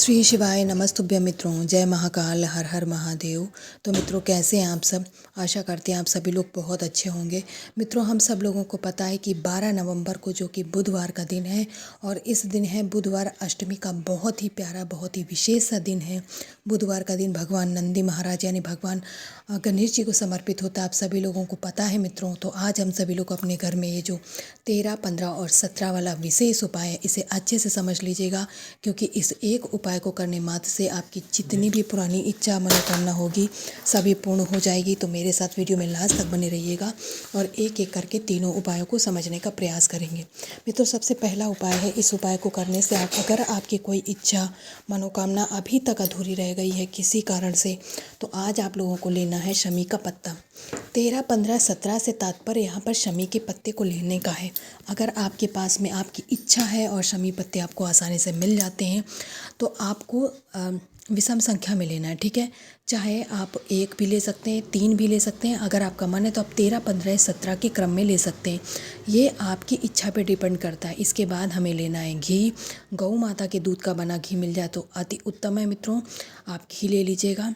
श्री शिवाय नमस्तुभ्य मित्रों, जय महाकाल, हर हर महादेव। तो मित्रों, कैसे हैं आप सब? आशा करते हैं आप सभी लोग बहुत अच्छे होंगे। मित्रों, हम सब लोगों को पता है कि 12 नवंबर को, जो कि बुधवार का दिन है, और इस दिन है बुधवार अष्टमी का बहुत ही प्यारा, बहुत ही विशेष सा दिन है। बुधवार का दिन भगवान नंदी महाराज यानी भगवान गणेश जी को समर्पित होता है। आप सभी लोगों को पता है मित्रों। तो आज हम सभी लोग अपने घर में ये जो 13, 15 और 17 वाला विशेष उपाय है, इसे अच्छे से समझ लीजिएगा, क्योंकि इस एक उपाय को करने मात्र से आपकी जितनी भी पुरानी इच्छा मनोकामना होगी सभी पूर्ण हो जाएगी। तो मेरे साथ वीडियो में लास्ट तक बने रहिएगा और एक एक करके तीनों उपायों को समझने का प्रयास करेंगे। मित्रों, सबसे पहला उपाय है, इस उपाय को करने से अगर आपकी कोई इच्छा मनोकामना अभी तक अधूरी रह गई है किसी कारण से, तो आज आप लोगों को लेना है शमी का पत्ता। 13, 15, 17 से तात्पर्य यहाँ पर शमी के पत्ते को लेने का है। अगर आपके पास में आपकी इच्छा है और शमी पत्ते आपको आसानी से मिल जाते हैं, तो आपको विषम संख्या में लेना है, ठीक है। चाहे आप 1 भी ले सकते हैं, 3 भी ले सकते हैं। अगर आपका मन है तो आप 13, 15, 17 के क्रम में ले सकते हैं। ये आपकी इच्छा पे डिपेंड करता है। इसके बाद हमें लेना है घी। गौ माता के दूध का बना घी मिल जाए तो अति उत्तम है मित्रों। आप घी ले लीजिएगा,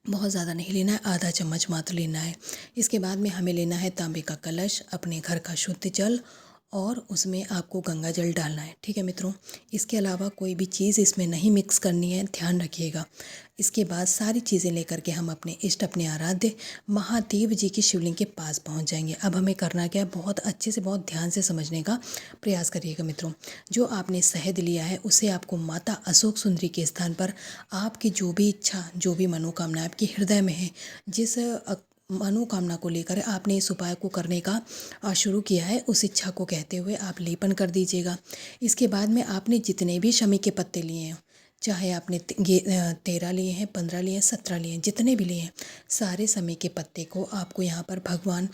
बहुत ज़्यादा नहीं लेना है, आधा चम्मच मात्र लेना है। इसके बाद में हमें लेना है तांबे का कलश, अपने घर का शुद्ध जल, और उसमें आपको गंगा जल डालना है, ठीक है मित्रों। इसके अलावा कोई भी चीज़ इसमें नहीं मिक्स करनी है, ध्यान रखिएगा। इसके बाद सारी चीज़ें लेकर के हम अपने इष्ट, अपने आराध्य महादेव जी की शिवलिंग के पास पहुंच जाएंगे। अब हमें करना क्या है, बहुत अच्छे से, बहुत ध्यान से समझने का प्रयास करिएगा मित्रों। जो आपने शहद लिया है उसे आपको माता अशोक सुंदरी के स्थान पर आपकी जो भी इच्छा, जो भी मनोकामना आपके हृदय में है, जिस मनोकामना को लेकर आपने इस उपाय को करने का शुरू किया है, उस इच्छा को कहते हुए आप लेपन कर दीजिएगा। इसके बाद में आपने जितने भी शमी के पत्ते लिए हैं, चाहे आपने 13 लिए हैं, 15 लिए हैं, 17 लिए हैं, जितने भी लिए हैं, सारे शमी के पत्ते को आपको यहाँ पर भगवान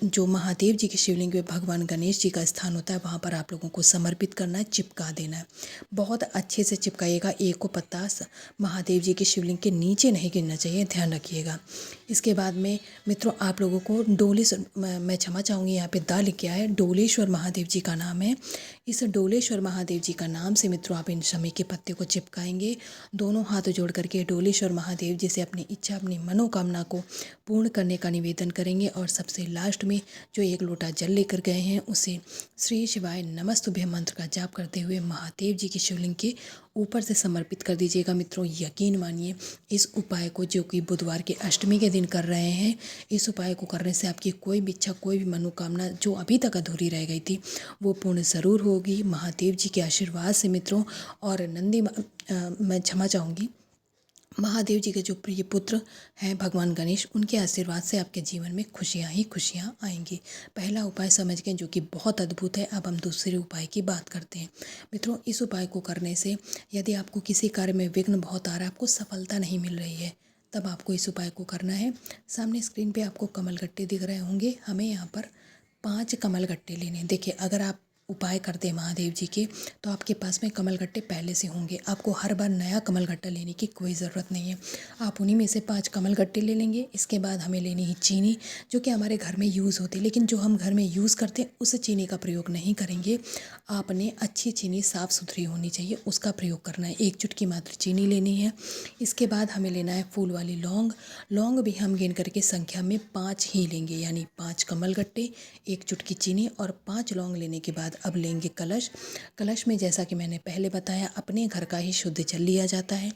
जो महादेव जी की शिवलिंग में भगवान गणेश जी का स्थान होता है, वहाँ पर आप लोगों को समर्पित करना है, चिपका देना है। बहुत अच्छे से चिपकाइएगा। एक को पत्ता महादेव जी की शिवलिंग के नीचे नहीं गिरना चाहिए, ध्यान रखिएगा। इसके बाद में मित्रों, आप लोगों को मैं क्षमा चाहूँगी, यहाँ पे दा लिख के आया है, डोलेश्वर महादेव जी का नाम है। इस डोलेश्वर महादेव जी का नाम से मित्रों आप इन शमी के पत्ते को चिपकाएंगे। दोनों हाथ जोड़ करके डोलेश्वर महादेव जी से अपनी इच्छा, अपनी मनोकामना को पूर्ण करने का निवेदन करेंगे। और सबसे लास्ट में जो 1 लोटा जल लेकर गए हैं, उसे श्री शिवाय नमस्तुभ्य मंत्र का जाप करते हुए महादेव जी की शिवलिंग के ऊपर से समर्पित कर दीजिएगा। मित्रों, यकीन मानिए, इस उपाय को जो कि बुधवार के अष्टमी के दिन कर रहे हैं, इस उपाय को करने से आपकी कोई भी इच्छा, कोई भी मनोकामना जो अभी तक अधूरी रह गई थी, वो पूर्ण ज़रूर होगी महादेव जी के आशीर्वाद से मित्रों। और मैं क्षमा चाहूँगी, महादेव जी के जो प्रिय पुत्र हैं भगवान गणेश, उनके आशीर्वाद से आपके जीवन में खुशियाँ ही खुशियाँ आएंगी। पहला उपाय समझ गए, जो कि बहुत अद्भुत है। अब हम दूसरे उपाय की बात करते हैं। मित्रों, इस उपाय को करने से यदि आपको किसी कार्य में विघ्न बहुत आ रहा है, आपको सफलता नहीं मिल रही है, तब आपको इस उपाय को करना है। सामने स्क्रीन पे आपको कमलगट्टे दिख रहे होंगे। हमें यहाँ पर 5 कमलगट्टे लेने हैं। देखिए, अगर आप उपाय करते हैं महादेव जी के, तो आपके पास में कमलगट्टे पहले से होंगे। आपको हर बार नया कमलगट्टा लेने की कोई ज़रूरत नहीं है। आप उन्हीं में से 5 कमलगट्टे ले लेंगे। इसके बाद हमें लेनी है चीनी, जो कि हमारे घर में यूज़ होती है, लेकिन जो हम घर में यूज़ करते हैं उस चीनी का प्रयोग नहीं करेंगे। आपने अच्छी चीनी, साफ़ सुथरी होनी चाहिए, उसका प्रयोग करना है। 1 चुटकी मात्र चीनी लेनी है। इसके बाद हमें लेना है फूल वाली लौंग। लौंग भी हम गिन करके संख्या में 5 ही लेंगे, यानी 5 कमलगट्टे, 1 चुटकी चीनी और 5 लौंग लेने के बाद अब लेंगे कलश। कलश में, जैसा कि मैंने पहले बताया, अपने घर का ही शुद्ध जल लिया जाता है।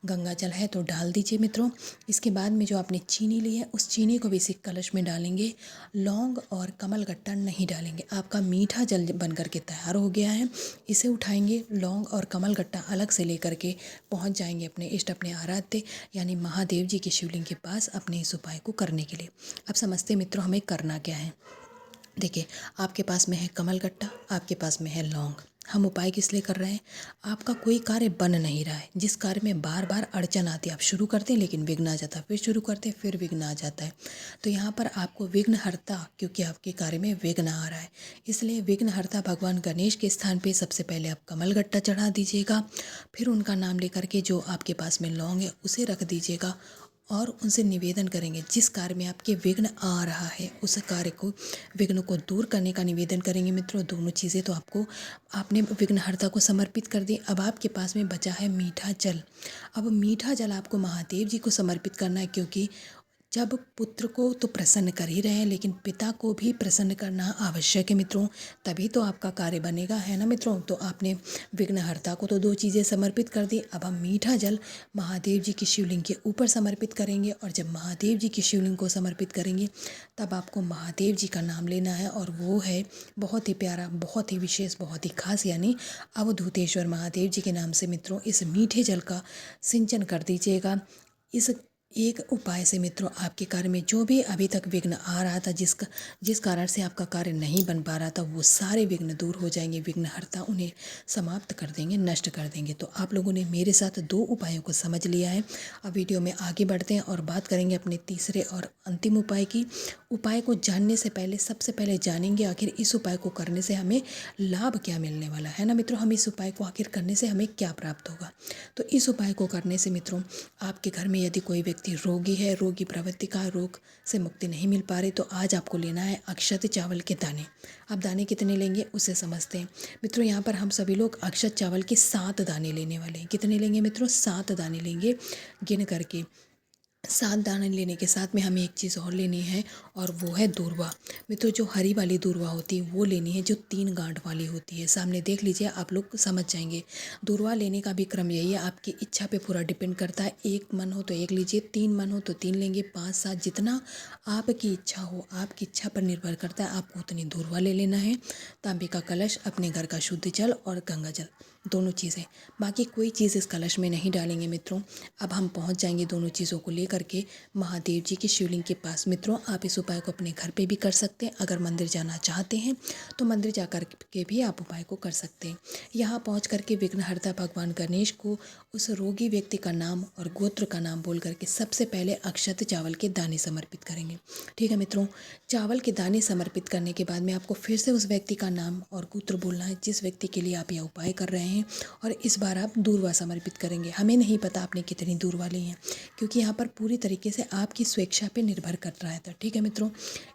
गंगा जल है तो डाल दीजिए मित्रों। इसके बाद में जो आपने चीनी ली है, उस चीनी को भी इसी कलश में डालेंगे। लौंग और कमलगट्टा नहीं डालेंगे। आपका मीठा जल बन करके तैयार हो गया है। इसे उठाएंगे, लौंग और कमलगट्टा अलग से लेकर के पहुंच जाएंगे अपने इष्ट, अपने आराध्य यानी महादेव जी की शिवलिंग के पास अपने इस उपाय को करने के लिए। अब समझते मित्रों हमें करना क्या है। देखिए, आपके पास में है कमलगट्टा, आपके पास में है लौंग। हम उपाय किस लिए कर रहे हैं? आपका कोई कार्य बन नहीं रहा है, जिस कार्य में बार बार अड़चन आती है, आप शुरू करते हैं लेकिन विघ्न आ जाता है, फिर शुरू करते हैं फिर विघ्न आ जाता है। तो यहाँ पर आपको विघ्नहर्ता, क्योंकि आपके कार्य में विघ्न आ रहा है, इसलिए विघ्नहर्ता भगवान गणेश के स्थान पे सबसे पहले आप कमलगट्टा चढ़ा दीजिएगा। फिर उनका नाम लेकर के जो आपके पास में लौंग है उसे रख दीजिएगा, और उनसे निवेदन करेंगे। जिस कार्य में आपके विघ्न आ रहा है उस कार्य को, विघ्न को दूर करने का निवेदन करेंगे मित्रों। दोनों चीज़ें तो आपको, आपने विघ्नहर्ता को समर्पित कर दी। अब आपके पास में बचा है मीठा जल। अब मीठा जल आपको महादेव जी को समर्पित करना है, क्योंकि जब पुत्र को तो प्रसन्न कर ही रहे हैं, लेकिन पिता को भी प्रसन्न करना आवश्यक है मित्रों, तभी तो आपका कार्य बनेगा, है ना मित्रों। तो आपने विघ्नहर्ता को तो दो चीज़ें समर्पित कर दी। अब हम मीठा जल महादेव जी की शिवलिंग के ऊपर समर्पित करेंगे, और जब महादेव जी की शिवलिंग को समर्पित करेंगे तब आपको महादेव जी का नाम लेना है, और वो है बहुत ही प्यारा, बहुत ही विशेष, बहुत ही खास, यानी अवधूतेश्वर महादेव जी के नाम से मित्रों इस मीठे जल का सिंचन कर दीजिएगा। इस एक उपाय से मित्रों आपके कार्य में जो भी अभी तक विघ्न आ रहा था, जिस कारण से आपका कार्य नहीं बन पा रहा था, वो सारे विघ्न दूर हो जाएंगे। विघ्नहर्ता उन्हें समाप्त कर देंगे, नष्ट कर देंगे। तो आप लोगों ने मेरे साथ दो उपायों को समझ लिया है। अब वीडियो में आगे बढ़ते हैं और बात करेंगे अपने तीसरे और अंतिम उपाय की। उपाय को जानने से पहले सबसे पहले जानेंगे आखिर इस उपाय को करने से हमें लाभ क्या मिलने वाला है ना मित्रों। हम इस उपाय को आखिर करने से हमें क्या प्राप्त होगा। तो इस उपाय को करने से मित्रों आपके घर में यदि कोई व्यक्ति रोगी है, रोगी प्रवृत्ति का, रोग से मुक्ति नहीं मिल पा रही, तो आज आपको लेना है अक्षत चावल के दाने। आप दाने कितने लेंगे उसे समझते हैं मित्रों। यहाँ पर हम सभी लोग अक्षत चावल के 7 दाने लेने वाले हैं। कितने लेंगे मित्रों? 7 दाने लेंगे गिन करके। 7 दाने लेने के साथ में हमें एक चीज़ और लेनी है, और वो है दूर्वा मित्रों। जो हरी वाली दूर्वा होती है वो लेनी है, जो 3 गांठ वाली होती है। सामने देख लीजिए, आप लोग समझ जाएंगे। दूर्वा लेने का भी क्रम यही है, आपकी इच्छा पे पूरा डिपेंड करता है। 1 मन हो तो 1 लीजिए, 3 मन हो तो 3 लेंगे, 5 7 जितना आपकी इच्छा हो, आपकी इच्छा पर निर्भर करता है, आपको उतनी दूर्वा ले लेना है। तांबे का कलश, अपने घर का शुद्ध जल और गंगा जल, दोनों चीज़ें। बाकी कोई चीज़ इस कलश में नहीं डालेंगे मित्रों। अब हम पहुंच जाएंगे दोनों चीज़ों को लेकर के महादेव जी की शिवलिंग के पास। मित्रों आप इस उपाय को अपने घर पे भी कर सकते हैं। अगर मंदिर जाना चाहते हैं तो मंदिर जा कर के भी आप उपाय को कर सकते हैं। यहाँ पहुँच करके विघ्नहर्ता भगवान गणेश को उस रोगी व्यक्ति का नाम और गोत्र का नाम बोल करके सबसे पहले अक्षत चावल के दाने समर्पित करेंगे। ठीक है मित्रों, चावल के दाने समर्पित करने के बाद में आपको फिर से उस व्यक्ति का नाम और गोत्र बोलना है जिस व्यक्ति के लिए आप यह उपाय कर रहे हैं, और इस बार आप दूर्वा समर्पित करेंगे। हमें नहीं पता आपने कितनी दूर्वा ली है, क्योंकि यहाँ पर पूरी तरीके से आपकी स्वेच्छा पे निर्भर कर रहा है। तो ठीक है मित्रों,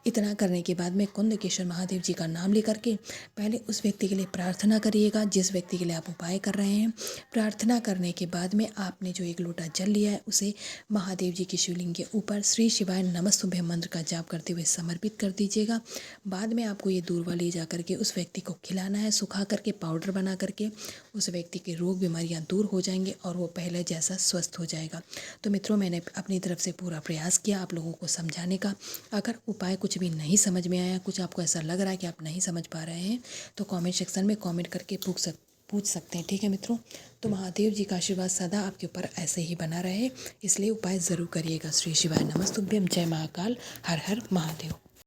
इतना करने के बाद में कुंदकेश्वर महादेव जी का नाम लेकर के पहले उस व्यक्ति के लिए प्रार्थना करिएगा जिस व्यक्ति के लिए आप उपाय कर रहे हैं। प्रार्थना करने के बाद में आपने जो 1 लोटा जल लिया है उसे महादेव जी की शिवलिंग के ऊपर श्री शिवाय नमस्तुभ्यं मंत्र का जाप करते हुए समर्पित कर दीजिएगा। बाद में आपको ये दूर्वा ले जा करके उस व्यक्ति को खिलाना है, सुखा करके पाउडर बना करके। उस व्यक्ति के रोग बीमारियां दूर हो जाएंगे और वो पहले जैसा स्वस्थ हो जाएगा। तो मित्रों मैंने अपनी तरफ से पूरा प्रयास किया आप लोगों को समझाने का। अगर उपाय कुछ भी नहीं समझ में आया, कुछ आपको ऐसा लग रहा है कि आप नहीं समझ पा रहे हैं, तो कमेंट सेक्शन में कमेंट करके पूछ सकते हैं। ठीक है मित्रों, तो महादेव जी का आशीर्वाद सदा आपके ऊपर ऐसे ही बना रहे, इसलिए उपाय ज़रूर करिएगा। श्री शिवाय नमस्तुभ्यं। जय महाकाल। हर हर महादेव।